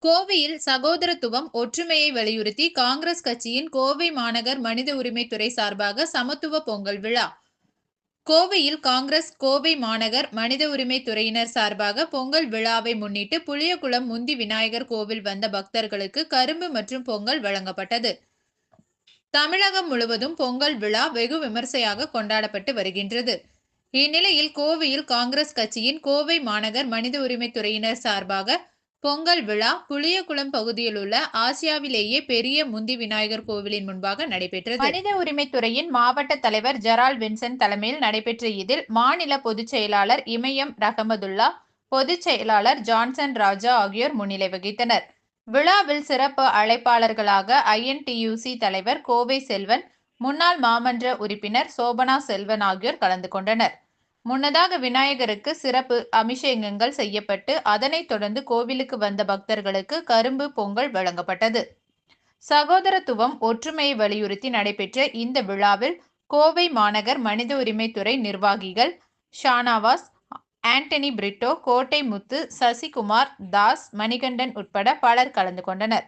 கோவையில் சகோதரத்துவம், ஒற்றுமையை வலியுறுத்தி காங்கிரஸ் கட்சியின் கோவை மாநகர் மனித உரிமைத்துறை சார்பாக சமத்துவ பொங்கல் விழா. கோவையில் காங்கிரஸ் கோவை மாநகர் மனித உரிமை துறையினர் சார்பாக பொங்கல் விழாவை முன்னிட்டு புளியகுளம் முந்தி விநாயகர் கோவில் வந்த பக்தர்களுக்கு கரும்பு மற்றும் பொங்கல் வழங்கப்பட்டது. தமிழகம் முழுவதும் பொங்கல் விழா வெகு விமர்சையாக கொண்டாடப்பட்டு வருகின்றது. இந்நிலையில் கோவையில் காங்கிரஸ் கட்சியின் கோவை மாநகர் மனித உரிமை துறையினர் சார்பாக பொங்கல் விழா புளியகுளம் பகுதியில் உள்ள ஆசியாவிலேயே பெரிய முந்தி விநாயகர் கோவிலின் முன்பாக நடைபெற்றது. மனித உரிமைத்துறையின் மாவட்ட தலைவர் ஜெரால் வின்சென்ட் தலைமையில் நடைபெற்ற இதில் மாநில பொதுச் செயலாளர் இமயம் ரஹமதுல்லா, பொதுச் செயலாளர் ஜான்சன் ராஜா ஆகியோர் முன்னிலை வகித்தனர். விழாவில் சிறப்பு அழைப்பாளர்களாக ஐஎன்டியூசி தலைவர் கோவை செல்வன், முன்னாள் மாமன்ற உறுப்பினர் சோபனா செல்வன் ஆகியோர் கலந்து கொண்டனர். முன்னதாக விநாயகருக்கு சிறப்பு அபிஷேகங்கள் செய்யப்பட்டு அதனைத் தொடர்ந்து கோவிலுக்கு வந்த பக்தர்களுக்கு கரும்பு பொங்கல் வழங்கப்பட்டது. சகோதரத்துவம், ஒற்றுமையை வலியுறுத்தி நடைபெற்ற இந்த விழாவில் கோவை மாநகர் மனித உரிமைத்துறை நிர்வாகிகள் ஷானவாஸ், ஆண்டனி பிரிட்டோ, கோட்டை முத்து, சசிகுமார், தாஸ், மணிகண்டன் உட்பட பலர் கலந்து கொண்டனர்.